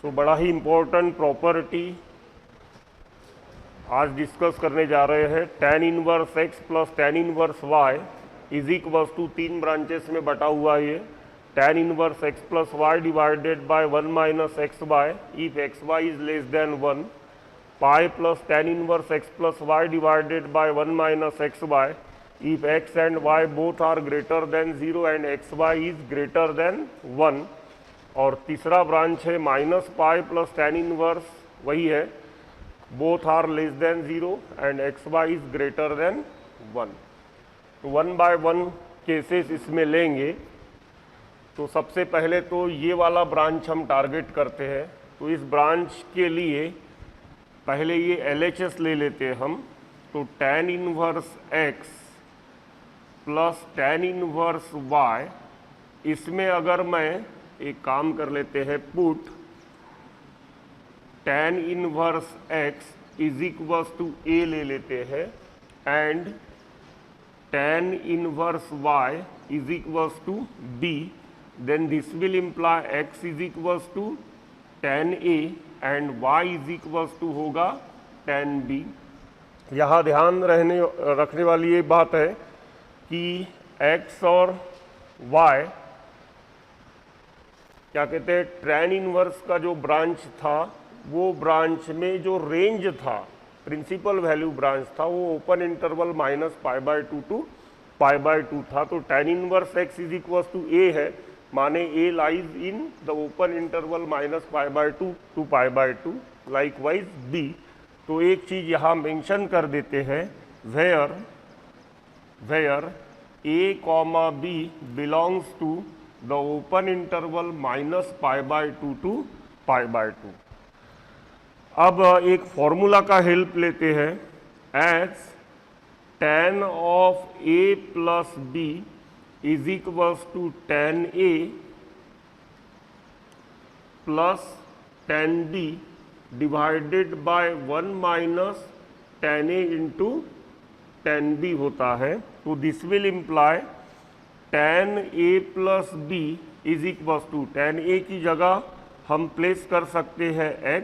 बड़ा ही important property आज डिस्कस करने जा रहे हैं। tan inverse x plus tan inverse y is equals to 3 branches में बटा हुआ है ये। tan inverse x plus Y divided by 1 minus x Y if x Y is less than 1, pi plus tan inverse x plus Y divided by 1 minus x Y if x and y both are greater than 0 and X Y is greater than 1। और तीसरा branch है minus pi plus tan inverse, वही है both are less than 0 and X Y is greater than 1। तो 1 bye 1 cases इसमें लेंगे। तो सबसे पहले तो ये वाला ब्रांच हम टारगेट करते हैं। तो इस ब्रांच के लिए पहले ये LHS ले लेते हैं हम। तो tan inverse x plus tan inverse y, इसमें अगर मैं एक काम कर लेते हैं, put tan inverse x is equals to a ले लेते हैं and tan inverse y is equals to b, then this will imply x is equals to tan a and y is equals to होगा tan b। यहाँ ध्यान रखने वाली ये बात है कि x और y क्या कहते हैं, tan इनवर्स का जो ब्रांच था वो ब्रांच में जो रेंज था, प्रिंसिपल वैल्यू ब्रांच था, वो ओपन इंटरवल माइनस पाई/2 टू पाई/2 था। तो tan inverse x is equal to a है, माने a lies in the open interval minus पाई/2 टू पाई/2, लाइकवाइज b। तो एक चीज यहाँ मेंशन कर देते हैं, where a comma b belongs to the open interval minus पाई/2 टू पाई/2। अब एक फॉर्मूला का हेल्प लेते हैं, as tan of a plus b is equals to tan a plus tan b divided by 1 minus tan a into tan b होता है। तो this will imply tan a plus b is equals to tan a की जगह हम place कर सकते हैं x,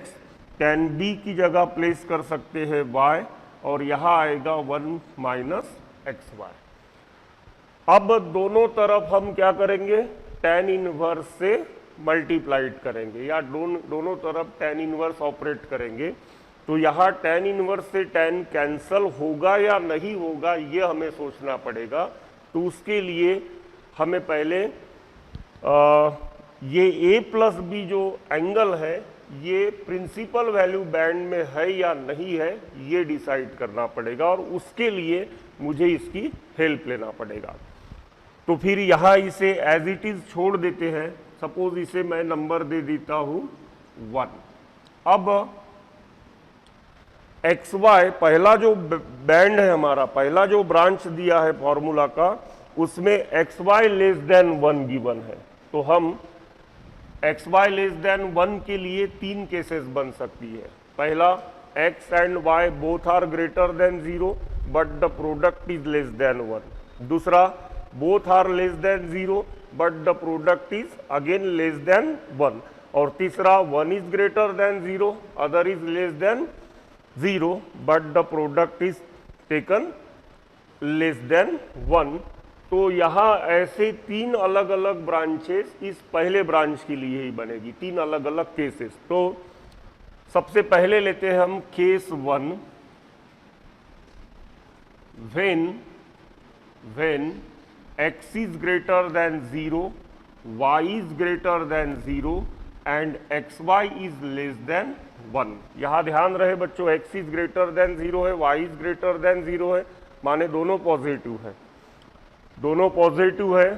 tan b की जगह प्लेस कर सकते हैं y, और यहाँ आएगा 1 माइनस एक्स वाई। अब दोनों तरफ हम क्या करेंगे, tan इनवर्स से मल्टीप्लाइड करेंगे या दोनों तरफ tan इनवर्स ऑपरेट करेंगे। तो यहाँ tan इनवर्स से tan कैंसल होगा या नहीं होगा, ये हमें सोचना पड़ेगा। तो उसके लिए हमें पहले ये a प्लस b जो एंगल है ये प्रिंसिपल वैल्यू बैंड में है या नहीं है, ये डिसाइड करना पड़ेगा, और उसके लिए मुझे इसकी हेल्प लेना पड़ेगा। तो फिर यहाँ इसे एज इट इज छोड़ देते हैं। सपोज इसे मैं नंबर दे देता हूँ 1। अब एक्स वाई पहला जो बैंड है हमारा, पहला जो ब्रांच दिया है फॉर्मूला का, उसमें x y less than 1 given है। तो हम एक्स वाई लेस देन 1 के लिए 3 केसेस बन सकती है। पहला, x and y both are greater than 0 but the product is less than 1। दूसरा, both are less than 0 but the product is again less than 1। और तीसरा, 1 is greater than 0, other is less than 0 but the product is taken less than 1। तो यहाँ ऐसे 3 अलग अलग branches इस पहले ब्रांच के लिए ही बनेगी, 3 अलग अलग केसेस। तो सबसे पहले लेते हैं हम case 1, when x is greater than 0, y is greater than 0 and xy is less than 1। यहाँ ध्यान रहे बच्चों, x is greater than 0 है, y is greater than 0 है, माने दोनों पॉजिटिव है, दोनों पॉजिटिव है,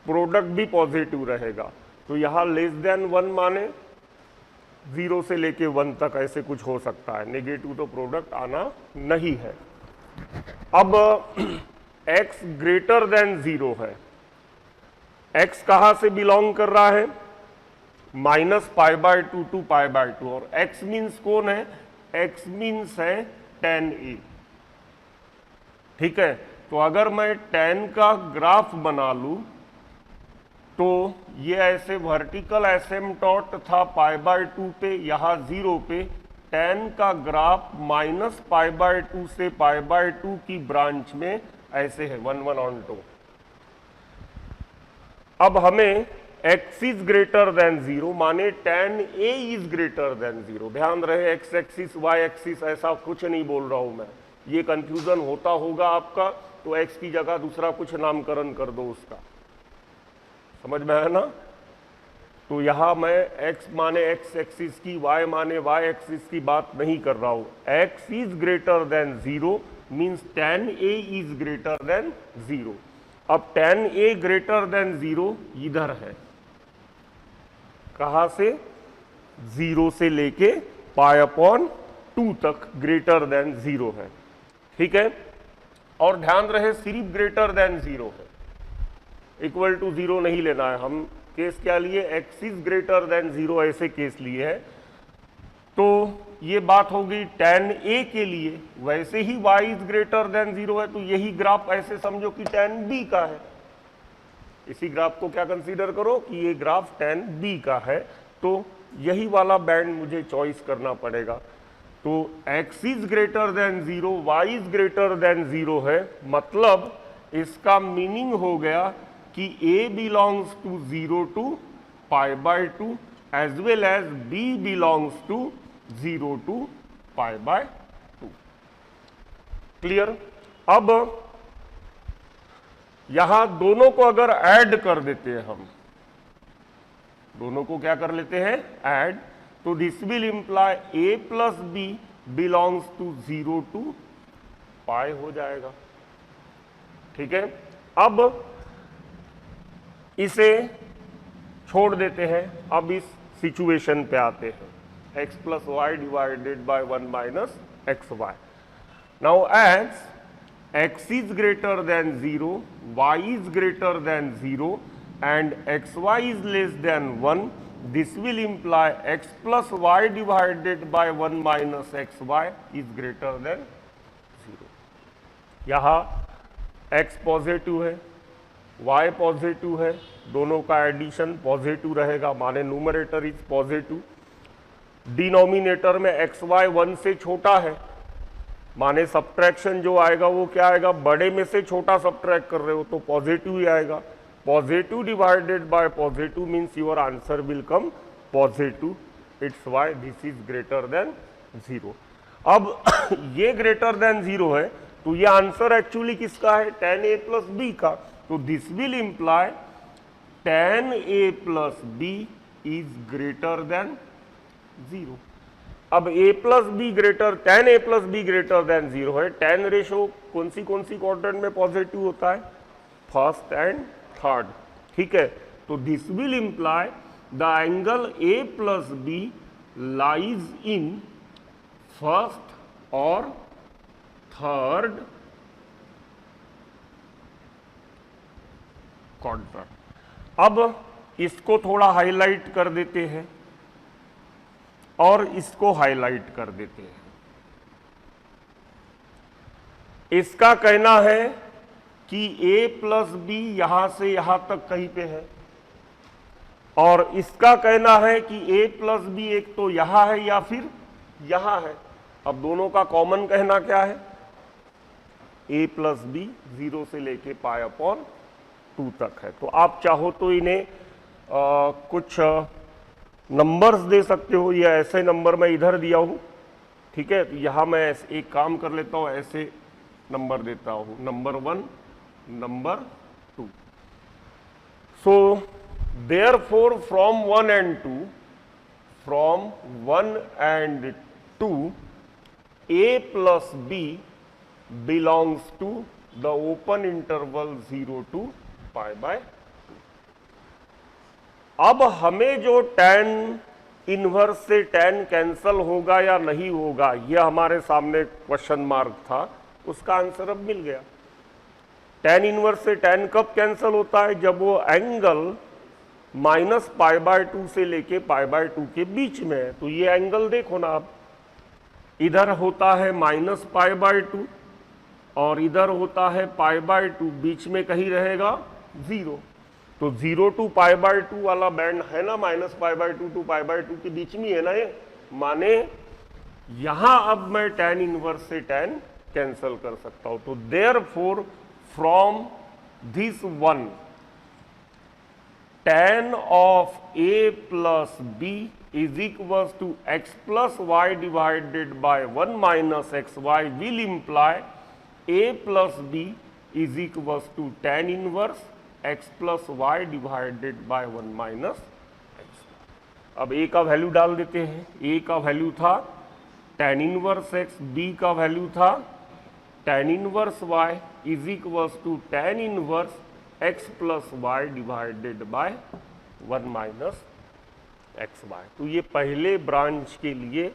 प्रोडक्ट भी पॉजिटिव रहेगा। तो यहाँ लेस देन 1 माने 0 से लेके 1 तक ऐसे कुछ हो सकता है, नेगेटिव तो प्रोडक्ट आना नहीं है। अब x ग्रेटर देन 0 है, x कहाँ से बिलोंग कर रहा है, माइनस पाई/2 टू पाई/2, और x मीन्स कौन है, x मीन्स है tan a। ठीक है, तो अगर मैं tan का ग्राफ बना लूं तो ये ऐसे वर्टिकल एसिम्पटोट था π/2 पे, यहाँ 0 पे tan का ग्राफ -π/2 से π/2 की ब्रांच में ऐसे है 1 1 on 2। अब हमें x इज ग्रेटर देन 0 माने tan a is greater than 0। ध्यान रहे x एक्सिस y एक्सिस ऐसा कुछ नहीं बोल रहा हूं मैं, ये कंफ्यूजन होता होगा आपका, तो x की जगह दूसरा कुछ नामकरण कर दो उसका, समझ में है ना। तो यहां मैं x माने x एक्सिस की, y माने y एक्सिस की बात नहीं कर रहा हूं। x is greater than 0 means tan a is greater than 0। अब tan a ग्रेटर देन 0 इधर है, कहां से, 0 से लेके π/2 तक ग्रेटर देन 0 है, ठीक है। और ध्यान रहे सिर्फ ग्रेटर देन 0 है, इक्वल टू 0 नहीं लेना है। हम केस क्या लिए, x इज ग्रेटर देन 0 ऐसे केस लिए है। तो ये बात होगी tan a के लिए। वैसे ही y इज ग्रेटर देन 0 है, तो यही ग्राफ ऐसे समझो कि tan b का है। इसी ग्राफ को क्या कंसीडर करो कि ये ग्राफ tan b का है, तो यही वाला बैंड मुझे चॉइस करना पड़ेगा। तो x is greater than 0, y is greater than 0 है, मतलब इसका मीनिंग हो गया कि a belongs to 0 to π/2 as well as b belongs to 0 to π/2। Clear. अब यहां दोनों को अगर ऐड कर देते हैं हम, दोनों को क्या कर लेते हैं, ऐड, तो this will imply a plus b belongs to 0 to π हो जाएगा, ठीक है। अब इसे छोड़ देते हैं, अब इस सिचुएशन पे आते हैं, x plus Y divided by 1 minus x y. Now as x is greater than 0, y is greater than 0 and xy is less than 1, this will imply x plus y divided by 1 minus xy is greater than 0। यहाँ x positive है, y positive है, दोनों का addition positive रहेगा, माने numerator is positive. Denominator में xy 1 से छोटा है, माने सब्ट्रैक्शन जो आएगा वो क्या आएगा, बड़े में से छोटा सब्ट्रैक्ट कर रहे हो तो पॉजिटिव ही आएगा। Positive divided by positive means your answer will come positive, it's why this is greater than 0। अब ये ग्रेटर देन 0 है, तो ये आंसर एक्चुअली किसका है, tan a प्लस b का। तो this will imply tan a plus b is greater than 0। अब a plus be greater, tan a plus be greater than 0 है। tan रेशो कौन सी क्वाड्रेंट में पॉजिटिव होता है, फर्स्ट एंड थर्ड, ठीक है। तो this will imply the angle a plus b lies in first और थर्ड क्वाड्रेंट। अब इसको थोड़ा हाईलाइट कर देते हैं और इसको हाईलाइट कर देते हैं। इसका कहना है कि a प्लस बी यहां से यहां तक कहीं पे है, और इसका कहना है कि a प्लस बी एक तो यहां है या फिर यहां है। अब दोनों का कॉमन कहना क्या है, a प्लस बी 0 से लेके π/2 तक है। तो आप चाहो तो इन्हें कुछ नंबर्स दे सकते हो, या ऐसे नंबर मैं इधर दिया हूं, ठीक है। तो यहां मैं एक काम कर लेता हूं, ऐसे नंबर देता हूं, number 1, number 2। So therefore from 1 and 2, from 1 and 2 a plus b belongs to the open interval 0 to π/2। अब हमें जो tan इनवर्स से tan कैंसल होगा या नहीं होगा, यह हमारे सामने क्वेश्चन मार्क था, उसका आंसर अब मिल गया। tan इनवर्स से tan कब कैंसल होता है, जब वो एंगल -π/2 से लेके π/2 के बीच में है। तो ये एंगल देखो ना आप, इधर होता है -π/2 और इधर होता है π/2, बीच में कहीं रहेगा 0। तो 0 to π/2 वाला बैंड है ना, -π/2 to π/2 के बीच में है ना ये, माने यहां अब मैं tan इनवर्स से tan कैंसल कर सकता हूं। तो therefore from this one tan of a plus b is equals to x plus y divided by 1 minus xy will imply a plus b is equals to tan inverse x plus y divided by 1 minus x। अब a का value डाल देते हैं। a का value था tan inverse x, b का value था tan inverse y is equals to tan inverse x plus Y divided by 1 minus x y. तो ये पहले ब्रांच के लिए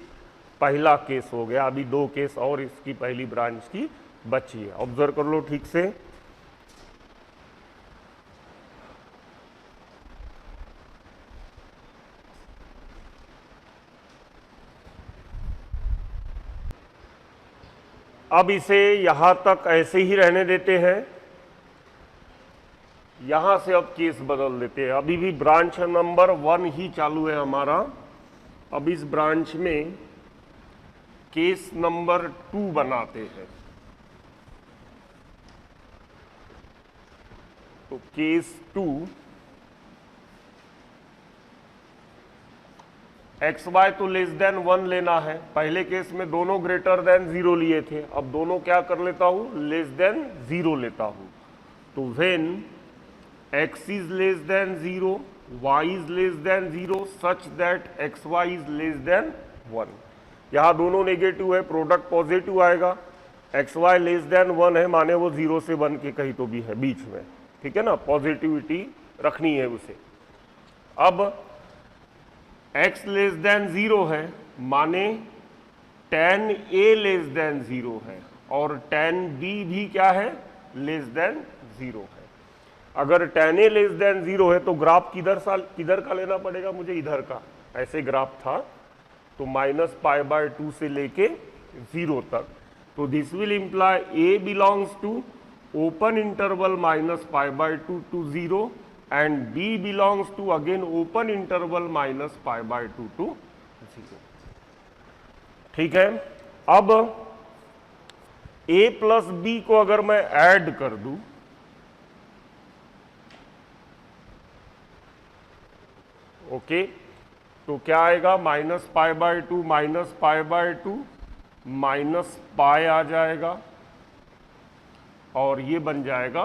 पहला केस हो गया। अभी दो केस और इसकी पहली ब्रांच की बची है। ऑब्जर्व कर लो ठीक से। अब इसे यहां तक ऐसे ही रहने देते हैं। यहां से अब केस बदल देते हैं। अभी भी ब्रांच नंबर 1 ही चालू है हमारा। अब इस ब्रांच में केस नंबर 2 बनाते हैं। तो केस 2 एक्स वाई तो लेस देन 1 लेना है। पहले केस में दोनों ग्रेटर देन 0 लिए थे, अब दोनों क्या कर लेता हूं, लेस देन 0 लेता हूं। तो when x is less than 0, y is less than 0 such that xy is less than 1। यहाँ दोनों नेगेटिव है, प्रोडक्ट पॉजिटिव आएगा। xy लेस देन 1 है, माने वो 0 से 1 के कहीं तो भी है बीच में, ठीक है ना, पॉजिटिविटी रखनी है उसे। अब x लेस देन 0 है, माने tan a लेस देन 0 है और tan b भी क्या है, लेस देन 0 है। अगर tan a लेस देन 0 है तो ग्राफ किधर का लेना पड़ेगा मुझे, इधर का। ऐसे ग्राफ था तो -π/2 से लेके 0 तक। तो this will imply a belongs to open interval -π/2 to 0 and b belongs to again open interval -π/2 to 0। ठीक है। अब a प्लस b को अगर मैं ऐड कर दूं, ओके, तो क्या आएगा, -π/2 -π/2 माइनस पाई आ जाएगा और ये बन जाएगा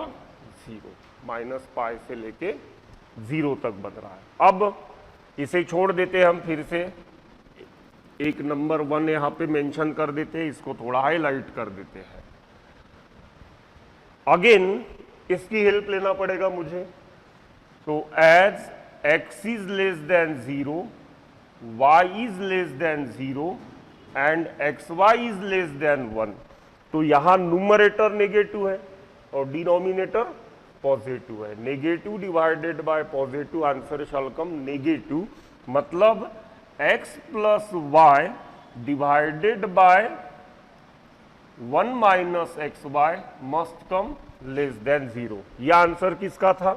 0। -π से लेके 0 तक बन रहा है। अब इसे छोड़ देते हैं हम, फिर से एक नंबर 1 यहाँ पे मेंशन कर देते हैं, इसको थोड़ा हाईलाइट कर देते हैं। अगेन इसकी हेल्प लेना पड़ेगा मुझे। तो as x is less than 0, y is less than 0 and xy is less than 1। तो यहां न्यूमरेटर नेगेटिव है और डिनोमिनेटर पॉजिटिव है। Negative divided by positive, answer shall come negative. मतलब x plus Y divided by 1 minus x y must come less than 0। यह answer किसका था,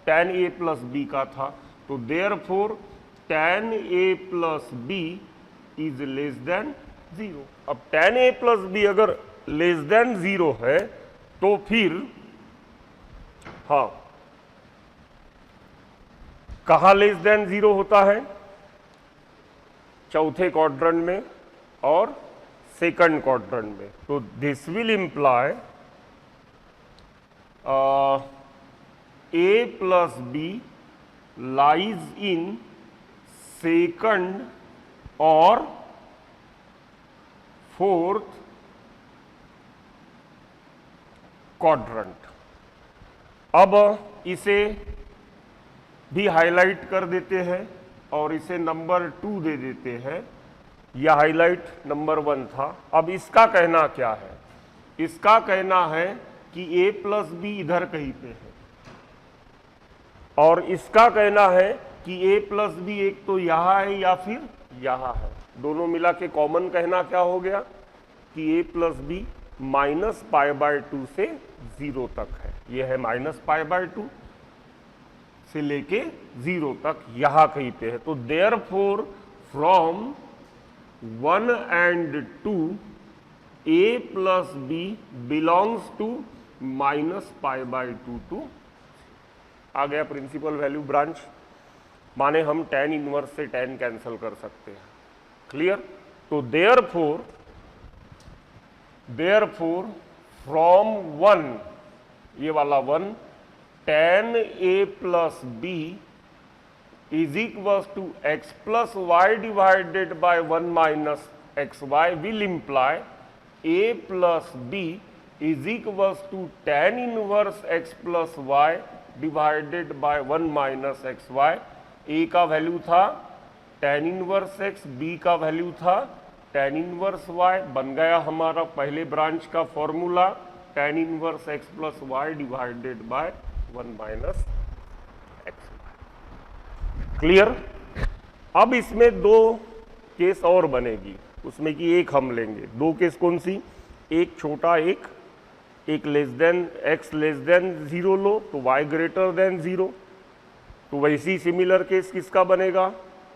tan a plus b का था। तो therefore tan a plus B is less than 0। अब tan a plus b अगर less than 0 है तो फिर हाँ, कहाँ लेस देन 0 होता है, चौथे क्वाड्रेंट में और सेकंड क्वाड्रेंट में। तो this will imply a plus b lies in second or fourth quadrant। अब इसे भी हाईलाइट कर देते हैं और इसे नंबर 2 दे देते हैं। यह हाईलाइट नंबर 1 था। अब इसका कहना क्या है, इसका कहना है कि a प्लस बी इधर कहीं पे है और इसका कहना है कि a प्लस बी एक तो यहां है या फिर यहां है। दोनों मिला के कॉमन कहना क्या हो गया कि a प्लस बी -π/2 से 0 तक है। ये है -π/2 से लेके 0 तक यहां कहीं पे है। तो therefore from 1 and 2 a plus b belongs to -π/2 to आ गया प्रिंसिपल वैल्यू ब्रांच, माने हम tan इनवर्स से tan कैंसिल कर सकते हैं। क्लियर? तो देयरफॉर फ्रॉम 1, ये वाला 1, tan a plus b is equals to x plus y divided by 1 minus xy will imply a plus b is equals to tan inverse x plus y divided by 1 minus xy। a का value था tan inverse x, b का value था tan inverse y, बन गया हमारा पहले branch का formula tan inverse x plus y divided by 1 minus x. Clear? अब इसमें दो केस और बनेगी, उसमें कि एक हम लेंगे। दो केस कौन सी? एक छोटा, एक less than x less than 0 लो तो y ग्रेटर देन 0। तो वैसी सिमिलर केस किसका बनेगा?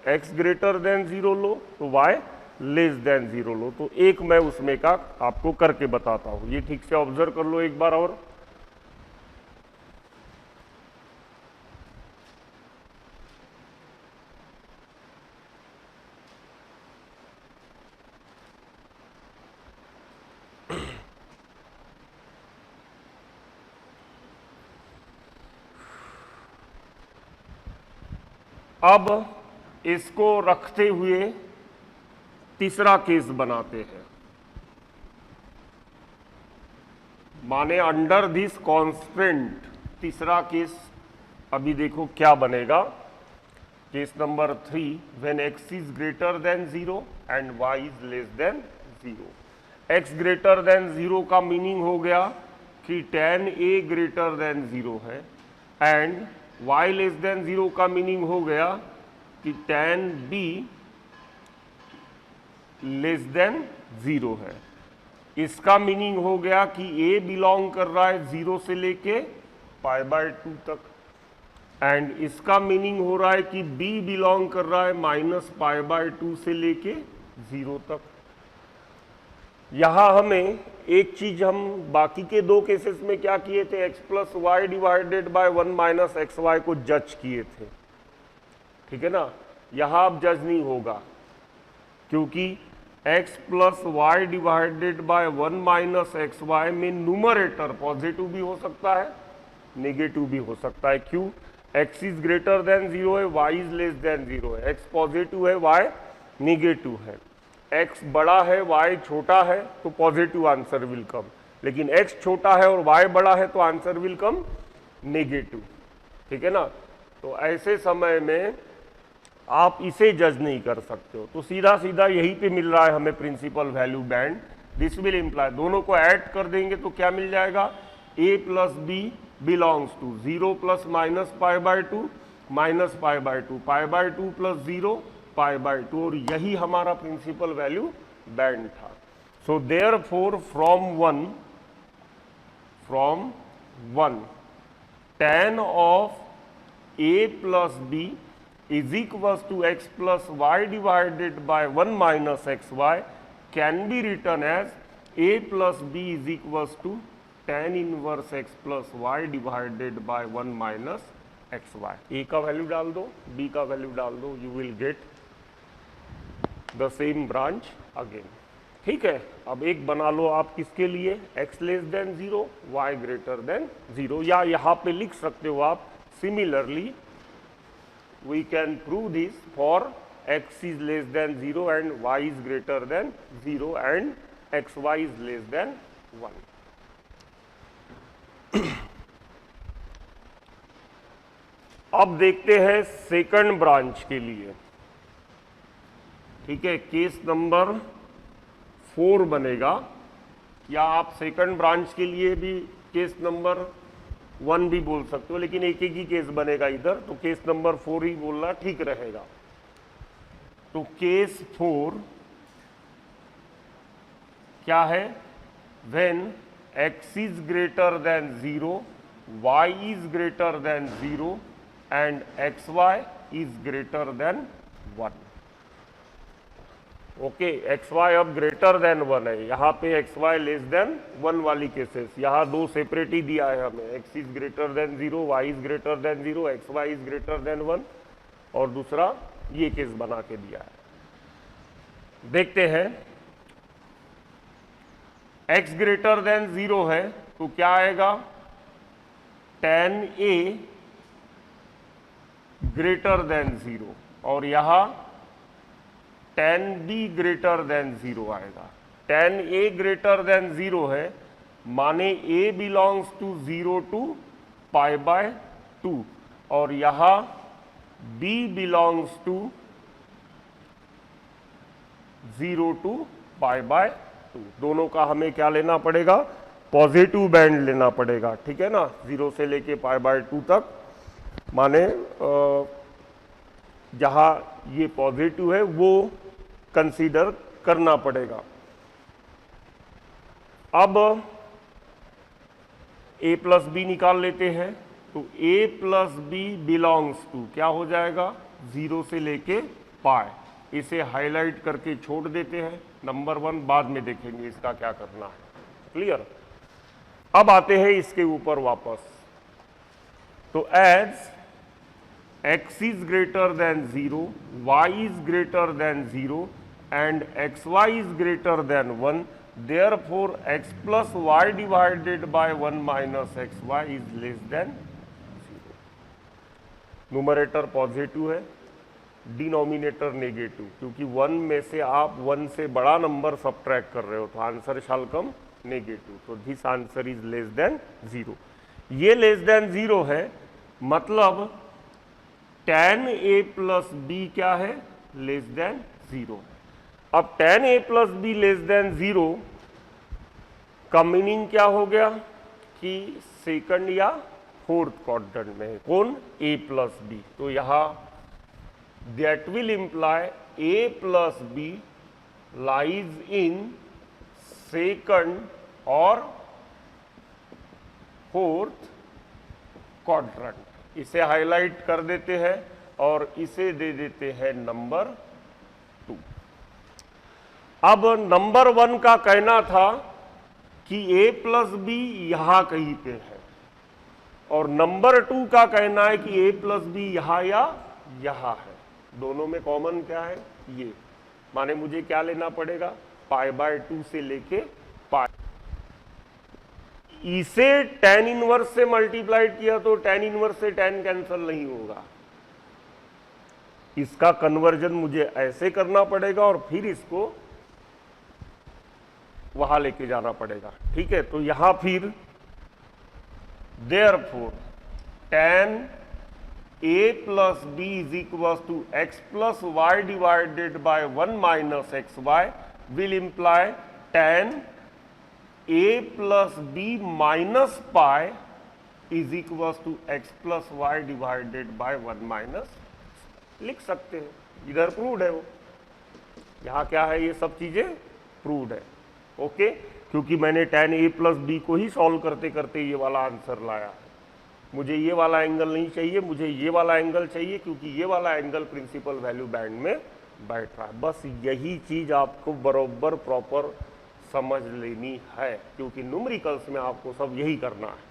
x ग्रेटर देन 0 लो तो y लेस देन 0 लो। तो एक मैं उसमें का आपको करके बताता हूं, ये ठीक से ऑब्जर्व कर लो एक बार और। अब इसको रखते हुए तीसरा केस बनाते हैं, माने अंडर दिस कॉन्स्टेंट तीसरा केस। अभी देखो क्या बनेगा। Case number 3, when x is greater than 0 and y is less than 0। x greater than 0 का मीनिंग हो गया कि tan a ग्रेटर देन 0 है, एंड y लेस देन 0 का मीनिंग हो गया कि tan b लेस देन 0 है। इसका मीनिंग हो गया कि a बिलोंग कर रहा है 0 से लेके π/2 तक, एंड इसका मीनिंग हो रहा है कि b बिलोंग कर रहा है -π/2 से लेके 0 तक। यहां हमें एक चीज हम बाकी के दो केसेस में क्या किए थे, x plus Y divided by 1 minus x y को जज किए थे, ठीक है ना। यहां अब जज नहीं होगा, क्योंकि x plus Y divided by 1 minus x y में न्यूमरेटर पॉजिटिव भी हो सकता है, नेगेटिव भी हो सकता है। क्यों? x इज ग्रेटर देन 0 है, y इज लेस देन 0 है। x पॉजिटिव है, y नेगेटिव है। x बड़ा है, y छोटा है, तो पॉजिटिव आंसर विल कम। लेकिन x छोटा है और y बड़ा है तो आंसर विल कम नेगेटिव, ठीक है ना। तो ऐसे समय में आप इसे जज नहीं कर सकते हो, तो सीधा सीधा यही पे मिल रहा है हमें principal value band. This will imply, दोनों को ऐड कर देंगे तो क्या मिल जाएगा, a plus B belongs to 0 plus minus π/2 minus π/2, π/2 plus 0 π/2, और यही हमारा प्रिंसिपल वैल्यू बैंड था। So therefore from 1 tan of a plus b is equals to x plus y divided by 1 minus xy can be written as a plus b is equals to tan inverse x plus y divided by 1 minus xy। a का value डाल दो, b का value डाल दो, you will get the same branch again। ठीक है, अब एक बना लो आप किसके लिए, x less than 0 y greater than 0, या यहाँ पे लिख सकते हो आप similarly we can prove this for x is less than 0 and y is greater than 0 and xy is less than 1। अब देखते हैं सेकंड ब्रांच के लिए, ठीक है। केस नंबर 4 बनेगा, या आप सेकंड ब्रांच के लिए भी केस नंबर 1 भी बोल सकते हो, लेकिन एक ही केस बनेगा इधर, तो केस नंबर 4 ही बोलना ठीक रहेगा। तो केस 4 क्या है, when x is greater than 0 y is greater than 0 and xy is greater than 1. Okay, xy अब ग्रेटर देन 1 है, यहाँ पे xy लेस देन 1 वाली केसेस, यहाँ दो सेपरेट ही दिया है हमें, x is greater than 0, y is greater than 0, xy is greater than 1, और दूसरा ये केस बना के दिया है। देखते हैं, x ग्रेटर देन 0 है तो क्या आएगा, tan a ग्रेटर देन 0, और यहां tan b ग्रेटर देन 0 आएगा। tan a ग्रेटर देन 0 है, माने a belongs to 0 to pi by 2, और यहां b belongs to 0 to pi by 2। दोनों का हमें क्या लेना पड़ेगा, पॉजिटिव बैंड लेना पड़ेगा, ठीक है ना, 0 से लेके पाई बाय 2 तक, माने जहां ये पॉजिटिव है वो कंसीडर करना पड़ेगा। अब a प्लस बी निकाल लेते हैं, तो a plus B belongs to क्या हो जाएगा, 0 से लेके पाई, इसे हाईलाइट करके छोड़ देते हैं, नंबर 1 बाद में देखेंगे इसका क्या करना है, क्लियर। अब आते हैं इसके ऊपर वापस, तो as x is greater than 0, y is greater than 0 and xy is greater than 1, therefore x plus y divided by 1 minus xy is less than 0। Numerator positive है, डिनोमिनेटर नेगेटिव, क्योंकि 1 में से आप 1 से बड़ा नंबर सब्ट्रैक्ट कर रहे हो तो आंसर शाल कम नेगेटिव, तो this answer is less than 0। ये लेस देन 0 है, मतलब tan a प्लस बी क्या है, लेस देन 0। अब tan a plus be less than 0 का मीनिंग क्या हो गया कि सेकंड या फोर्थ क्वाड्रेंट में है कौन, a प्लस बी, तो यहां that will imply a plus b lies in second और फोर्थ क्वाड्रेंट। इसे हाईलाइट कर देते हैं और इसे दे देते हैं नंबर 2। अब नंबर 1 का कहना था कि a प्लस बी यहां कहीं पे है, और नंबर 2 का कहना है कि a प्लस बी यहां या यहां है। दोनों में कॉमन क्या है, ये, माने मुझे क्या लेना पड़ेगा, पाई बाय 2 से लेके पाई, इसे tan इनवर्स से मल्टीप्लाइड किया तो tan इनवर्स से tan कैंसल नहीं होगा, इसका कन्वर्जन मुझे ऐसे करना पड़ेगा और फिर इसको वहां लेके जाना पड़ेगा, ठीक है। तो यहां फिर therefore tan a plus B is equal to x plus Y divided by 1 minus x y will imply tan a plus b minus pi is equal to x plus Y divided by 1 minus, लिख सकते हैं, इधर proved है वो, यहां क्या है, ये सब चीजें प्रूव्ड है, ओके। क्योंकि मैंने tan a प्लस बी को ही सॉल्व करते करते ये वाला आंसर लाया, मुझे ये वाला एंगल नहीं चाहिए, मुझे ये वाला एंगल चाहिए, क्योंकि ये वाला एंगल प्रिंसिपल वैल्यू बैंड में बैठ रहा है। बस यही चीज आपको बरोबर प्रॉपर समझ लेनी है, क्योंकि न्यूमेरिकल्स में आपको सब यही करना है,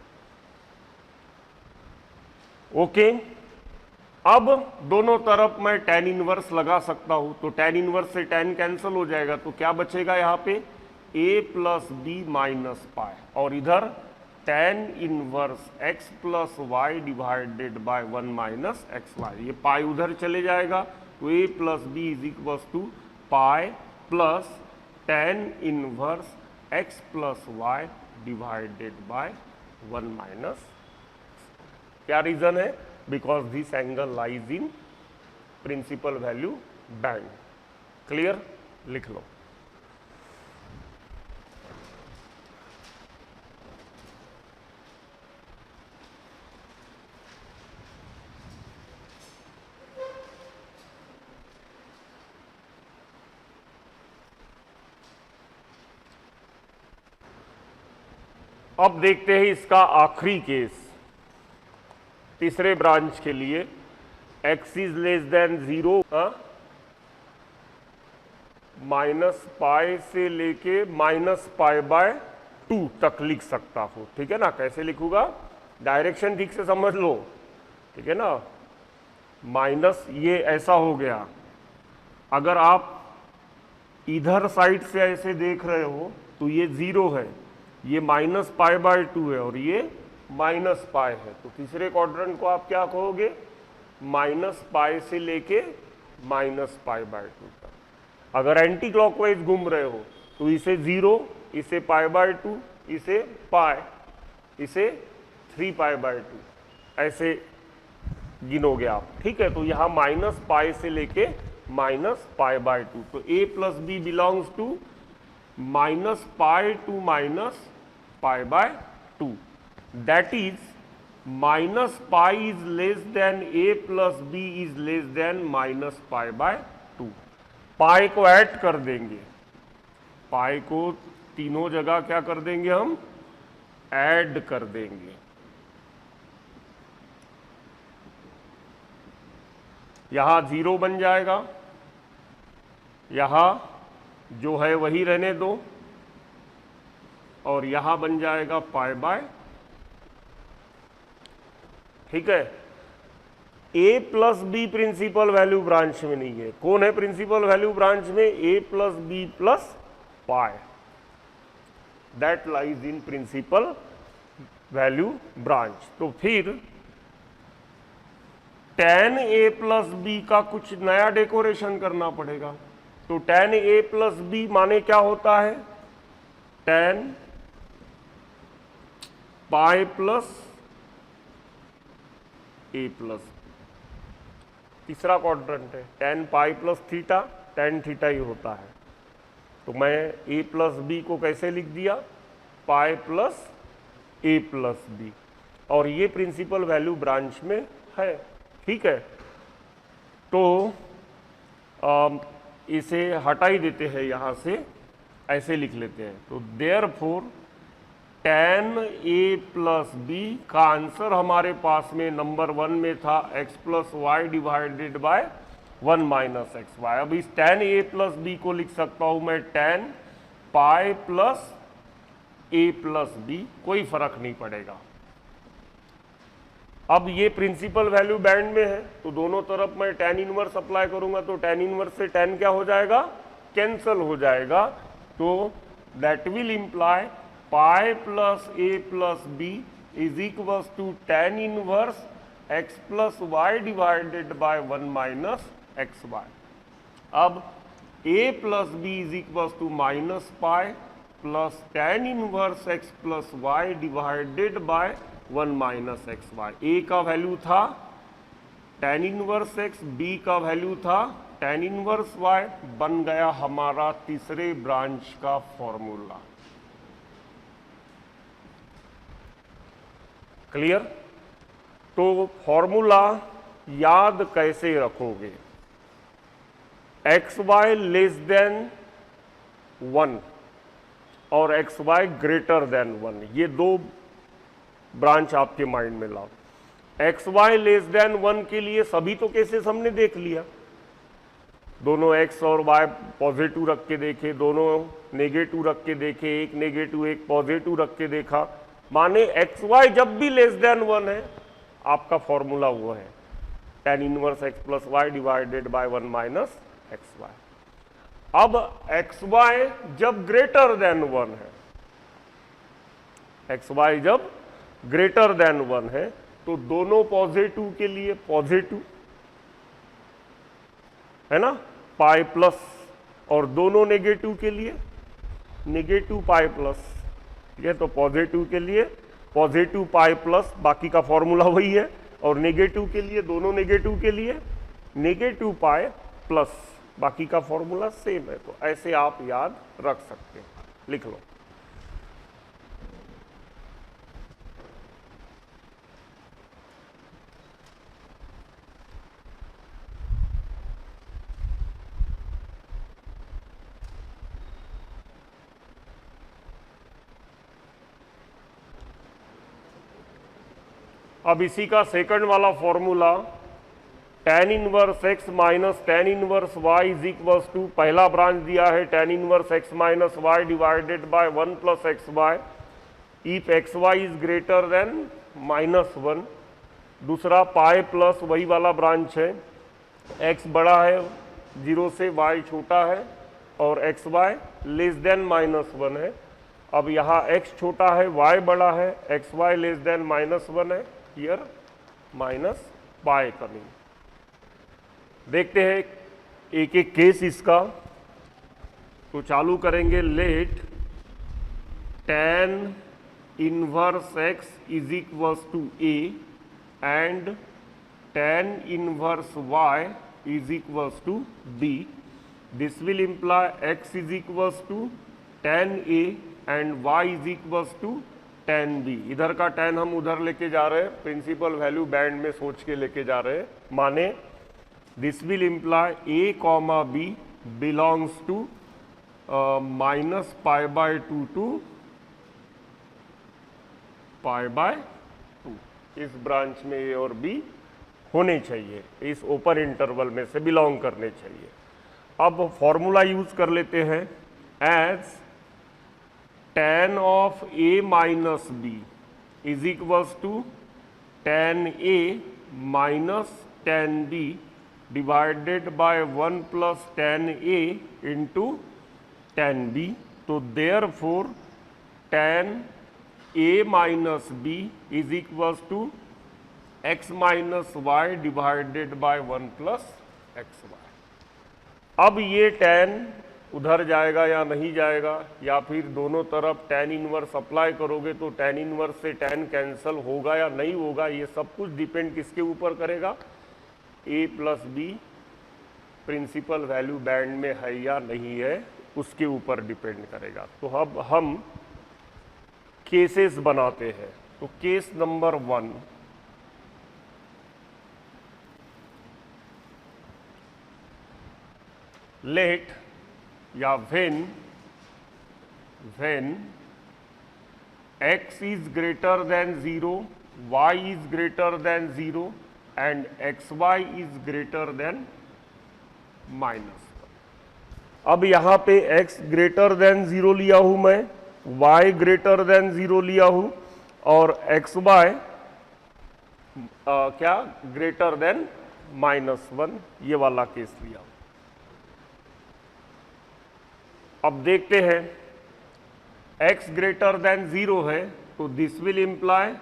ओके। अब दोनों तरफ मैं tan इनवर्स लगा सकता हूं, तो tan इनवर्स से tan कैंसिल हो जाएगा, तो क्या बचेगा यहां पे, a plus b minus pi, और इधर tan inverse x plus Y divided by 1 minus x y, ये पाई उधर चले जाएगा, तो a plus B is equal to pi plus tan inverse x plus Y divided by 1 minus. क्या reason है, because this angle lies in principal value band, clear, लिख लो। अब देखते हैं इसका आखिरी केस, तीसरे ब्रांच के लिए x is less than 0 minus पाई से लेके माइनस पाई बाय 2 तक लिख सकता हूं। ठीक है ना, कैसे लिखूंगा, डायरेक्शन ठीक से समझ लो। ठीक है ना, माइनस ये ऐसा हो गया, अगर आप इधर साइड से ऐसे देख रहे हो तो ये 0 है, ये माइनस पाई बाय 2 है और ये माइनस पाई है। तो तीसरे क्वाड्रेंट को आप क्या कहोगे, माइनस पाई से लेके माइनस पाई बाय 2 तक। अगर एंटी क्लॉकवाइज घूम रहे हो तो इसे 0, इसे पाई बाय 2, इसे पाई, इसे 3 पाई बाय 2, ऐसे गिनोगे आप। ठीक है, तो यहां माइनस पाई से लेके माइनस पाई बाय 2, तो a plus B belongs to minus pi to minus pi by 2, that is minus pi is less than a plus B is less than minus pi by 2। Pi को add कर देंगे, पाई को तीनों जगह क्या कर देंगे, हम ऐड कर देंगे। यहां 0 बन जाएगा, यहां जो है वही रहने दो, और यहां बन जाएगा पाई बाय। ठीक है, a plus b principal value branch में नहीं है। कौन है प्रिंसिपल वैल्यू ब्रांच में, a plus b plus pi, that lies in principal value branch. तो फिर tan a प्लस बी का कुछ नया डेकोरेशन करना पड़ेगा। तो tan a प्लस बी माने क्या होता है, tan pi plus a plus, तीसरा क्वाड्रेंट है, tan pi plus theta, tan theta ही होता है। तो मैं a प्लस बी को कैसे लिख दिया, pi plus a plus b, और ये प्रिंसिपल वैल्यू ब्रांच में है। ठीक है, तो इसे हटा ही देते हैं, यहां से ऐसे लिख लेते हैं। तो therefore tan a plus b का आंसर हमारे पास में नंबर 1 में था x plus Y divided by 1 minus x Y. अब इस tan a प्लस बी को लिख सकता हूं मैं tan pi plus a plus b, कोई फर्क नहीं पड़ेगा। अब ये प्रिंसिपल वैल्यू बैंड में है, तो दोनों तरफ मैं tan इनवर्स अप्लाई करूंगा, तो tan इनवर्स से tan क्या हो जाएगा, कैंसल हो जाएगा। तो that will imply pi plus a plus B is equal to tan inverse x plus Y divided by 1 minus x Y. अब a plus B is equal to minus pi plus tan inverse x plus Y divided by 1 minus x Y. A का value था tan inverse x, B का value था tan inverse y, बन गया हमारा तीसरे branch का फॉर्मूला। क्लियर? तो फॉर्मूला याद कैसे रखोगे, एक्स वाई लेस देन 1 और एक्स वाई ग्रेटर देन 1, ये दो ब्रांच आपके माइंड में लाओ। एक्स वाई लेस देन 1 के लिए सभी तो केसेस हमने देख लिया, दोनों x और y पॉजिटिव रख के देखे, दोनों नेगेटिव रख के देखे, एक नेगेटिव एक पॉजिटिव रख के देखा, माने एक्स वाई जब भी लेस देन 1 है आपका फॉर्मूला वो है tan inverse x plus Y divided by 1 minus x Y. अब एक्स वाई जब ग्रेटर देन 1 है, एक्स वाई जब ग्रेटर देन 1 है तो दोनों पॉजिटिव के लिए पॉजिटिव है ना, पाई प्लस, और दोनों नेगेटिव के लिए नेगेटिव पाई प्लस। ठीक है, तो पॉजिटिव के लिए पॉजिटिव पाई प्लस, बाकी का फॉर्मूला वही है, और नेगेटिव के लिए, दोनों नेगेटिव के लिए नेगेटिव पाई प्लस, बाकी का फॉर्मूला सेम है। तो ऐसे आप याद रख सकते हैं, लिख लो। अब इसी का सेकंड वाला formula tan inverse x minus tan inverse y is equals to, पहला ब्रांच दिया है tan inverse x minus y divided by 1 plus x Y if x Y is greater than -1। दूसरा पाई प्लस वही वाला branch है, x बड़ा है 0 से, y छोटा है और एक्स वाई लेस देन -1 है। अब यहाँ x छोटा है y बड़ा है, एक्स वाई लेस देन -1 है, हियर माइनस पाई कमिंग। देखते हैं एक एक केस इसका। तो चालू करेंगे, let tan inverse x is equals to a and tan inverse y is equals to b। This will imply x is equals to tan a and y is equals to tan b। इधर का tan हम उधर लेके जा रहे हैं, principal value band में सोच के लेके जा रहे हैं। माने this will imply a comma b belongs to minus pi by 2 to pi by 2। इस ब्रांच में a और b होने चाहिए, इस ओपन इंटरवल में से बिलोंग करने चाहिए। अब फॉर्मूला यूज कर लेते हैं, as tan of a minus b is equals to tan a minus tan b divided by 1 plus tan a into tan b। तो therefore tan a minus b is equals to x minus Y divided by 1 plus x Y. अब ये tan उधर जाएगा या नहीं जाएगा, या फिर दोनों तरफ tan इनवर्स अप्लाई करोगे तो tan इनवर्स से tan कैंसल होगा या नहीं होगा, ये सब कुछ डिपेंड किसके ऊपर करेगा, a plus b principal value band में है या नहीं है उसके ऊपर डिपेंड करेगा। तो अब हम केसेस बनाते हैं। तो केस नंबर 1, लेट या when x is greater than 0, y is greater than 0 and xy is greater than -1। अब यहाँ पे x ग्रेटर देन 0 लिया हूं मैं, y ग्रेटर देन 0 लिया हूं और xy क्या ग्रेटर देन -1, ये वाला केस लिया हूं। अब देखते हैं, x ग्रेटर देन 0 है तो this will imply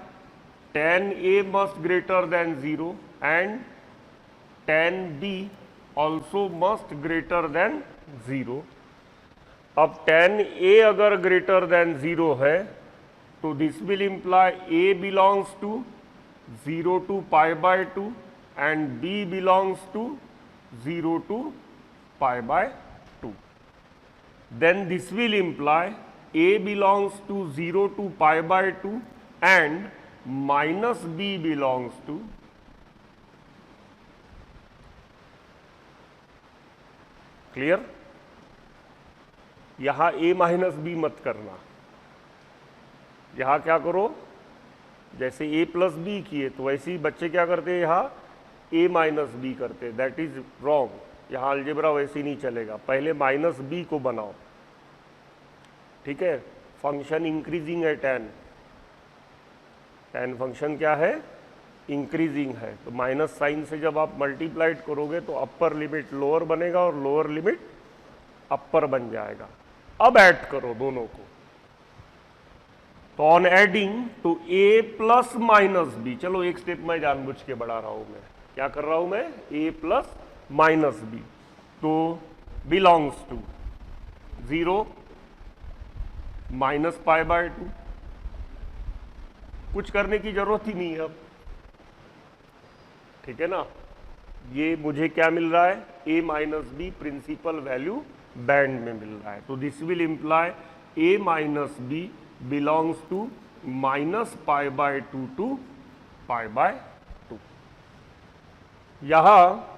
tan a must greater than 0 and tan b also must greater than 0। अब tan a अगर ग्रेटर देन 0 है तो this will imply a belongs to 0 to pi by 2 and b belongs to 0 to pi by 2। Then this will imply a belongs to 0 to pi by 2 and minus b belongs to clear. यहां a minus B मत करना, यहां क्या करो, जैसे a plus B किए तो वैसे ही बच्चे क्या करते हैं, यहां a माइनस बी करते, दैट इज रॉन्ग। यहां अलजेब्रा वैसे ही नहीं चलेगा, पहले माइनस बी को बनाओ, ठीक है। फंक्शन इंक्रीजिंग है, tan फंक्शन क्या है, इंक्रीजिंग है, तो माइनस साइन से जब आप मल्टीप्लाइड करोगे तो अपर लिमिट लोअर बनेगा और लोअर लिमिट अपर बन जाएगा। अब ऐड करो दोनों को, तो on adding to a plus minus b, चलो एक स्टेप मैं जानबूझ के बढ़ा रहा हूं, मैं क्या कर रहा हूं, मैं a प्लस माइनस बी, तो belongs to 0 minus pi by 2, कुछ करने की जरूरत ही नहीं है अब, ठीक है ना। ये मुझे क्या मिल रहा है, a minus B principal value band में मिल रहा है। तो this will imply a minus b belongs to minus pi by 2 to pi by 2। यहां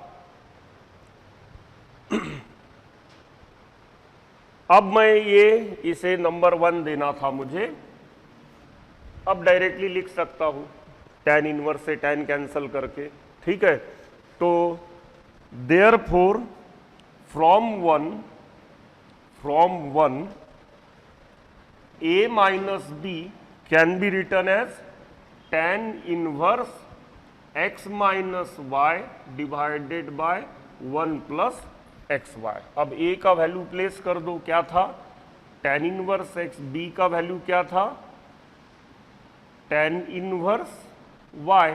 अब मैं ये इसे नंबर 1 देना था मुझे, अब डायरेक्टली लिख सकता हूं tan इनवर्स से tan कैंसल करके, ठीक है। तो therefore from one a minus b can be written as tan inverse x minus Y divided by 1 plus x Y. अब a का वैल्यू प्लेस कर दो, क्या था tan इनवर्स x, b का वैल्यू क्या था tan inverse y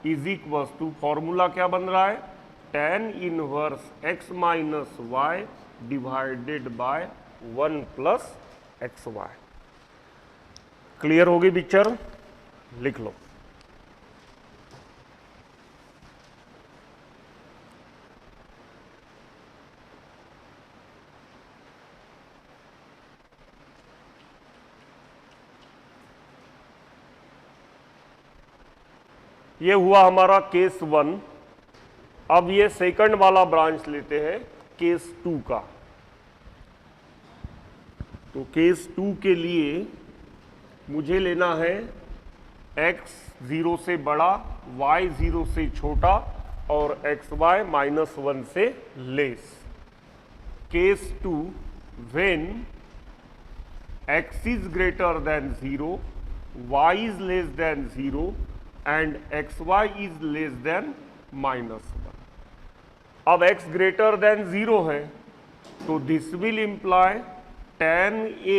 is equal to, formula क्या बन रहा है tan inverse x minus Y divided by 1 plus x y. Clear होगी पिक्चर? लिख लो। ये हुआ हमारा केस 1। अब ये सेकंड वाला ब्रांच लेते हैं केस 2 का। तो केस 2 के लिए मुझे लेना है x 0 से बड़ा, y 0 से छोटा और xy -1 से less. Case 2 when x is greater than 0, y is less than 0 and xy is less than -1। अब x ग्रेटर देन 0 है तो this will imply tan a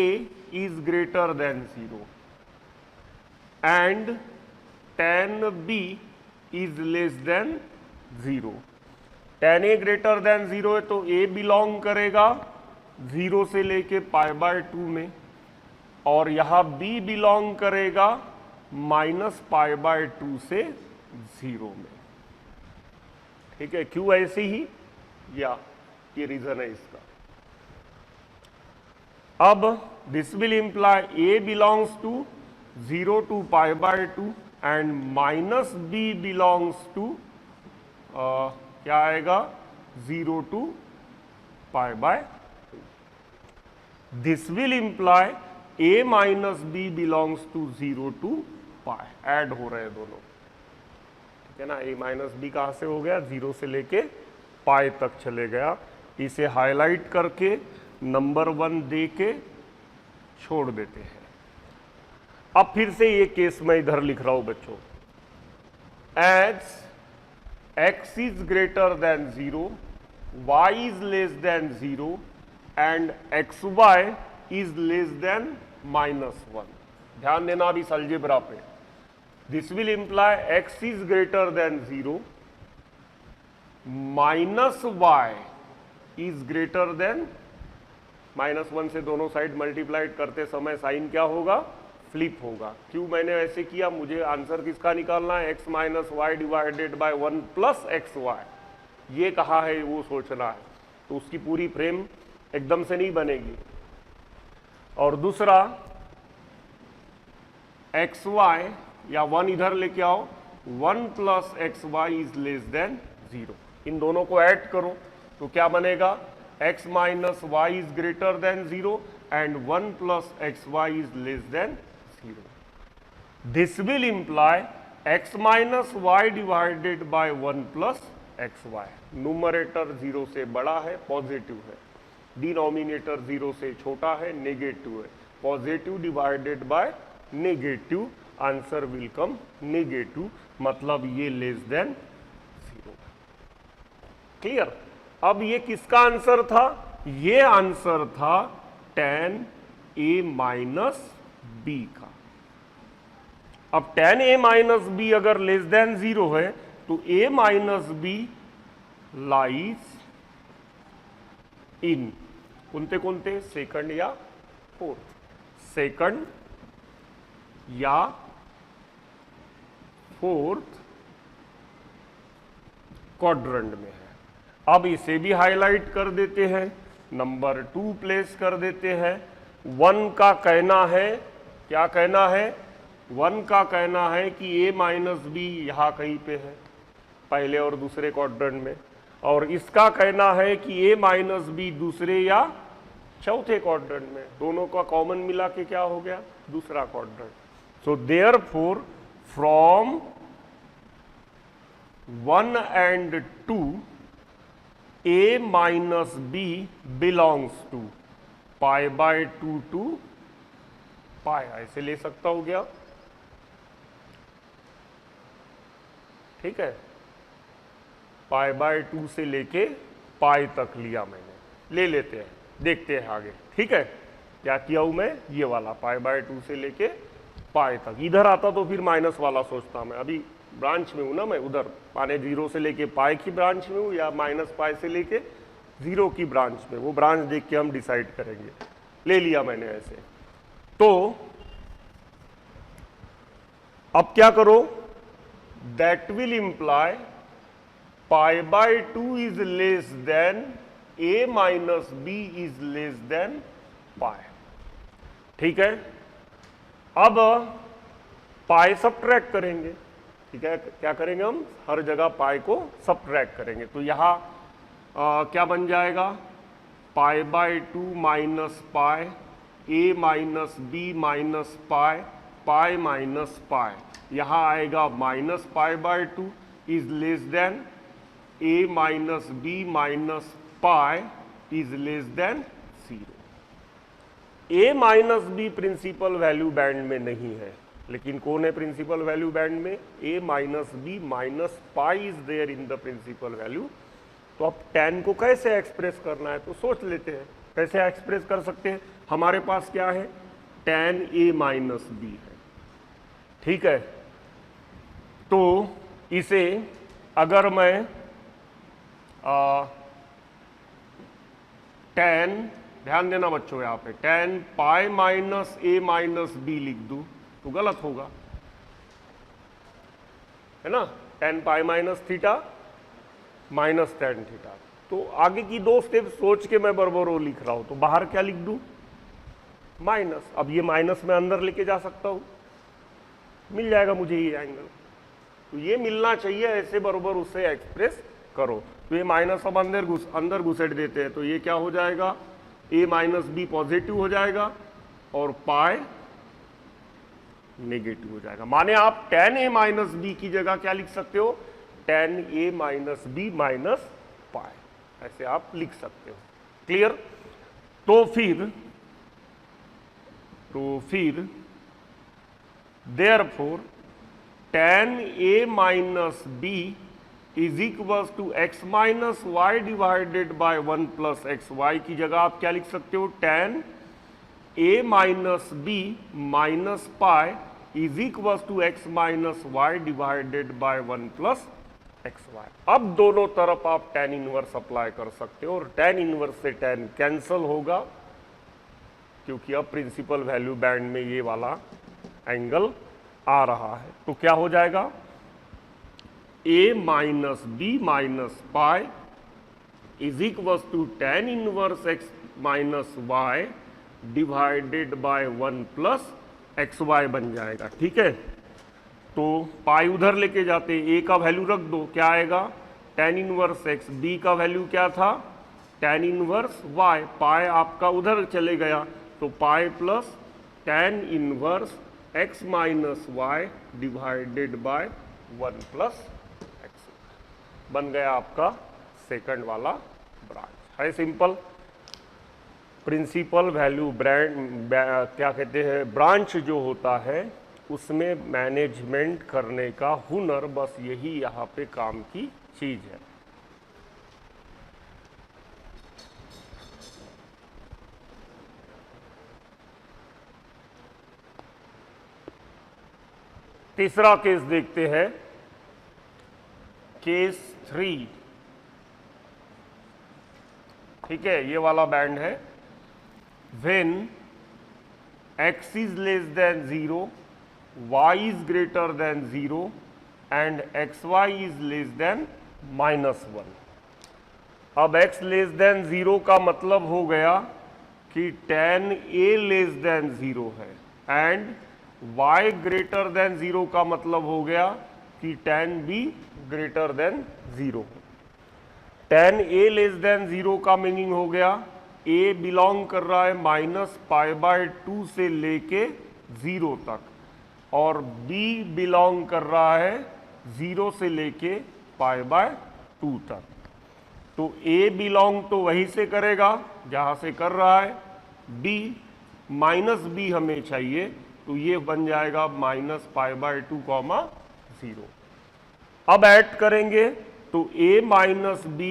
is greater than 0 and tan b is less than 0। tan a greater than 0 है तो a belong करेगा 0 से लेके π/2 में, और यहां b बिलोंग करेगा -π/2 से 0 में। ठीक है, क्यों ऐसे ही, या ये रीजन है इसका। अब this will imply a belongs to 0 to π/2 and -b belongs to क्या आएगा 0 to π/2। This will imply a minus b belongs to 0 to pi. Add हो रहे हैं दोनों, ठीक है ना। a माइनस बी कहां से हो गया, 0 से लेके पाई तक चले गया। इसे हाईलाइट करके नंबर 1 दे के छोड़ देते हैं। अब फिर से ये केस मैं इधर लिख रहा हूं बच्चों। As x is greater than 0, y is less than 0 and xy is less than -1। ध्यान देना अभी अलजेब्रा पे। This will imply x is greater than 0, -y is greater than -1 से दोनों साइड मल्टीप्लाइड करते समय साइन क्या होगा, फ्लिप होगा। क्यों मैंने ऐसे किया, मुझे आंसर किसका निकालना है, x minus Y divided by 1 plus x y. ये कहाँ है वो सोचना है, तो उसकी पूरी फ्रेम एकदम से नहीं बनेगी। और दूसरा एक्स वाई या 1 इधर लेके आओ, 1 plus x Y is less than 0। इन दोनों को ऐड करो तो क्या बनेगा, x minus y is greater than 0 and 1 plus x Y is less than 0। This will imply x minus Y divided by 1 plus x y. Numerator 0 से बड़ा है, पॉजिटिव है, डिनोमिनेटर 0 से छोटा है, नेगेटिव है। Positive divided by negative, answer will come negative, मतलब ये लेस देन 0। क्लियर? अब ये किसका आंसर था, ये आंसर था tan a माइनस बी का। अब tan a माइनस बी अगर लेस देन 0 है तो a minus b lies in कोणते कोणते, सेकंड या फोर्थ, सेकंड या फोर्थ क्वाड्रेंट में है। अब इसे भी हाईलाइट कर देते हैं, नंबर 2 प्लेस कर देते हैं। 1 का कहना है, क्या कहना है, 1 का कहना है कि a माइनस बी यहां कहीं पे है, पहले और दूसरे क्वाड्रेंट में, और इसका कहना है कि a माइनस बी दूसरे या चौथे क्वाड्रेंट में। दोनों का कॉमन मिला के क्या हो गया, दूसरा quadrant. So therefore from 1 and 2 a minus b belongs to pi by 2 to pi, ऐसे ले सकता हूं क्या? ठीक है, पाई बाय 2 से लेके पाई तक लिया मैंने, ले लेते हैं, देखते हैं आगे। ठीक है, क्या किया हूं मैं? ये वाला पाई बाय 2 से लेके पाई तक। इधर आता तो फिर माइनस वाला सोचता मैं, अभी ब्रांच में हूं ना मैं, उधर माने 0 से लेके पाई की ब्रांच में हूं या माइनस पाई से लेके 0 की ब्रांच में, वो ब्रांच देख के हम डिसाइड करेंगे। ले लिया मैंने ऐसे। तो अब क्या करो? That will imply pi by 2 is less than a minus B is less than pi. ठीक है, अब पाई सबट्रैक्ट करेंगे। ठीक है, क्या करेंगे हम? हर जगह पाई को सबट्रैक्ट करेंगे। तो यहां क्या बन जाएगा? Pi by 2 minus pi, a minus B minus pi, pi minus pi. यहां आएगा minus pi by 2 is less than a minus B minus pi is less than 0। a minus B principal value band में नहीं है, लेकिन कौन है principal value band में? a minus B minus pi is there in the principal value. तो अब tan को कैसे एक्सप्रेस करना है तो सोच लेते हैं, कैसे एक्सप्रेस कर सकते हैं। हमारे पास क्या है? tan a माइनस बी है। ठीक है, तो इसे अगर मैं tan, ध्यान देना बच्चों यहां पे, tan pi minus a minus B लिख दूं तो गलत होगा, है ना? tan pi minus theta minus tan theta. तो आगे की 2 स्टेप सोच के मैं बराबर वो लिख रहा हूं, तो बाहर क्या लिख दूं? माइनस। अब ये माइनस मैं अंदर लेके जा सकता हूं, मिल जाएगा मुझे ये एंगल। तो ये मिलना चाहिए, ऐसे बराबर उसे एक्सप्रेस करो। तो ये माइनस अब अंदर घुसेड़ देते हैं, तो ये क्या हो जाएगा? a माइनस बी पॉजिटिव हो जाएगा और पाई नेगेटिव हो जाएगा। माने आप tan a माइनस बी की जगह क्या लिख सकते हो? tan a minus B minus pi, ऐसे आप लिख सकते हो। क्लियर? तो फिर therefore tan a minus B is equal to x minus Y divided by 1 plus x Y की जगह आप क्या लिख सकते हो? tan a minus B minus pi is equal to X minus Y divided by 1 plus x Y. अब दोनों तरफ आप tan इनवर्स अप्लाई कर सकते हो और tan इनवर्स से tan कैंसल होगा, क्योंकि अब प्रिंसिपल वैल्यू बैंड में ये वाला एंगल आ रहा है। तो क्या हो जाएगा? a minus B minus pi is equal to tan inverse x minus Y divided by 1 plus x Y बन जाएगा। ठीक है, तो पाई उधर लेके जाते, a का वैल्यू रख दो, क्या आएगा? tan inverse x। b का वैल्यू क्या था? tan inverse y। पाई आपका उधर चले गया, तो pi plus tan inverse x minus Y divided by 1 plus X बन गया आपका सेकंड वाला ब्रांच। है सिंपल। प्रिंसिपल वैल्यू क्या कहते हैं, ब्रांच जो होता है उसमें मैनेजमेंट करने का हुनर, बस यही यहाँ पे काम की चीज है। तीसरा केस देखते हैं, केस 3। ठीक है, ये वाला बैंड है। When x is less than 0, y is greater than 0 and xy is less than -1। अब x लेस देन 0 का मतलब हो गया कि tan a लेस देन 0 है, एंड y ग्रेटर देन 0 का मतलब हो गया कि tan b greater than 0। tan a less than 0 का मीनिंग हो गया a बिलोंग कर रहा है -π/2 से लेके 0 तक, और b बिलोंग कर रहा है 0 से लेके -π/2 तक। तो A बिलोंग तो वहीं से करेगा जहां से कर रहा है, B -B हमें चाहिए, तो ये बन जाएगा -π/2, 0। अब ऐड करेंगे तो A - B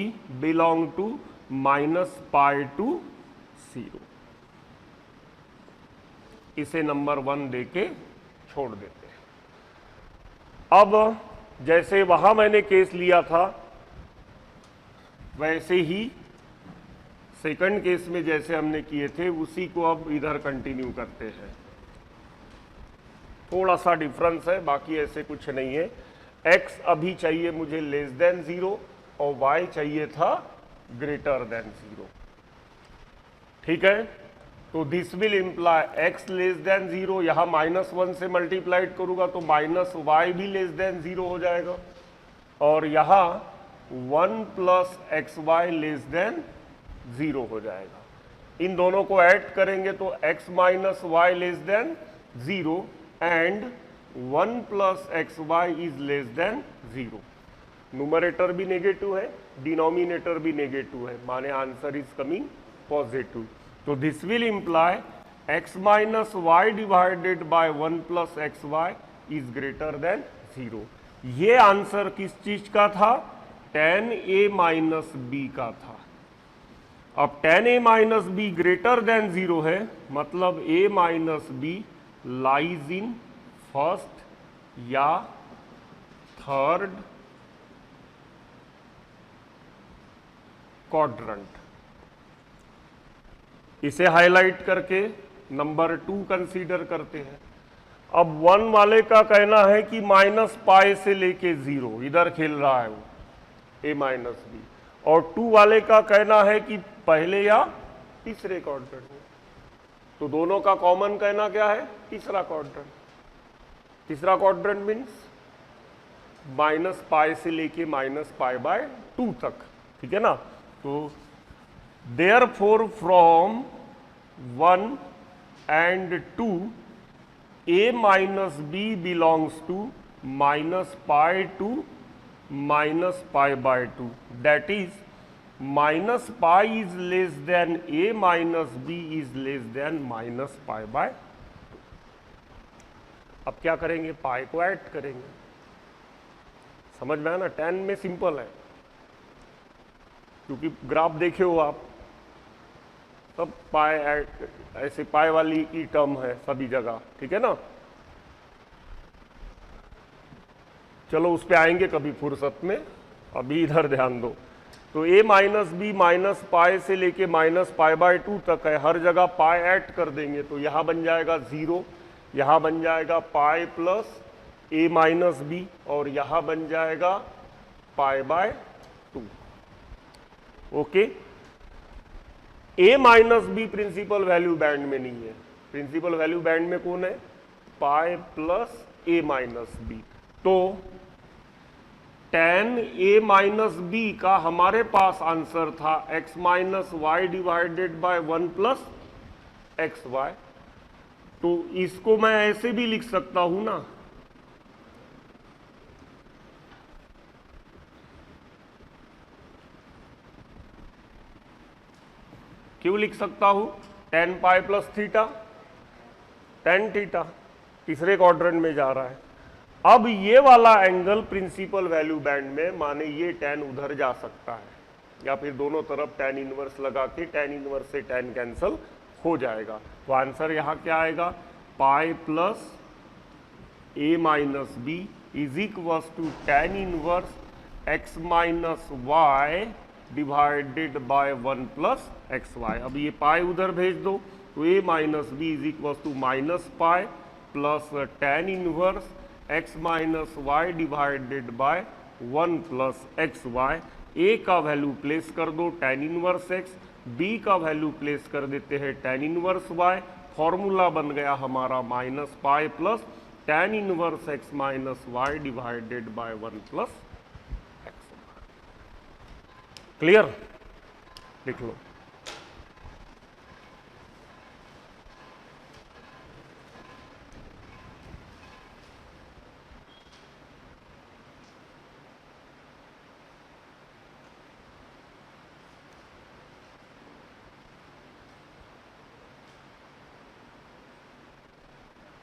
belong to -π to 0। इसे नंबर 1 देके छोड़ देते हैं। अब जैसे वहां मैंने केस लिया था वैसे ही सेकंड केस में जैसे हमने किए थे उसी को अब इधर कंटिन्यू करते हैं। थोड़ा सा डिफरेंस है, बाकी ऐसे कुछ नहीं है। x अभी चाहिए मुझे <0 और y चाहिए था greater than 0। ठीक है, तो दिस विल इम्प्लाई x <0, यहां -1 से मल्टीप्लाइड करूंगा तो -y भी <0 हो जाएगा, और यहां 1 + xy <0 हो जाएगा। इन दोनों को ऐड करेंगे तो x - y <0 and 1 + xy is <0। Numerator भी नेगेटिव है, डिनोमिनेटर भी नेगेटिव है, माने आंसर इज कमिंग पॉजिटिव। तो this will imply x - y divided by 1 + xy is greater than 0। ये आंसर किस चीज का था? tan A - B का था। अब tan A - B greater than 0 है, मतलब A - B lies in first या थर्ड क्वाड्रेंट। इसे हाईलाइट करके नंबर 2 कंसीडर करते हैं। अब 1 वाले का कहना है कि -π से लेके 0 इधर खेल रहा है वो A - B, और 2 वाले का कहना है कि पहले या तीसरे क्वाड्रेंट में। तो दोनों का कॉमन कहना क्या है? तीसरा क्वाड्रेंट। तीसरा क्वाड्रेंट मीन्स -π से लेके -π/2 तक, ठीक है ना। तो therefore from 1 and 2 A - B belongs to -π to -π/2, that is -π is less than A - B is less than -π/2। अब क्या करेंगे? पाई को ऐड करेंगे। समझ में आया ना? tan में सिंपल है, क्योंकि ग्राफ देखे हो आप, सब पाई ऐसे पाई वाली की टर्म है सभी जगह, ठीक है ना। चलो उस पे आएंगे कभी फुर्सत में, अभी इधर ध्यान दो। तो A - B -π से लेके -π/2 तक है, हर जगह पाई ऐड कर देंगे तो यहां बन जाएगा 0, यहां बन जाएगा π + A - B, और यहां बन जाएगा π/2। Okay, A - B principal value band में नहीं है। प्रिंसिपल वैल्यू बैंड में कौन है? π + A - B। तो tan A - B का हमारे पास आंसर था x - y divided by 1 + xy। तो इसको मैं ऐसे भी लिख सकता हूं ना, क्यों लिख सकता हूं? tan π + थीटा, tan थीटा तीसरे क्वाड्रेंट में जा रहा है। अब ये वाला एंगल प्रिंसिपल वैल्यू बैंड में, माने ये tan उधर जा सकता है, या फिर दोनों तरफ tan इनवर्स लगा के tan इनवर्स से tan कैंसल हो जाएगा। तो आंसर यहां क्या आएगा? π + A - B is equals to tan inverse x - y divided by 1 + xy। अब ये पाई उधर भेज दो, तो A - B is equals to -π plus tan inverse x - y divided by 1 + xy। A का वैल्यू प्लेस कर दो tan इनवर्स x, B का वैल्यू प्लेस कर देते हैं tan इनवर्स y। फॉर्मूला बन गया हमारा -π plus tan inverse x - y divided by 1 + xy। Clear? लिख लो।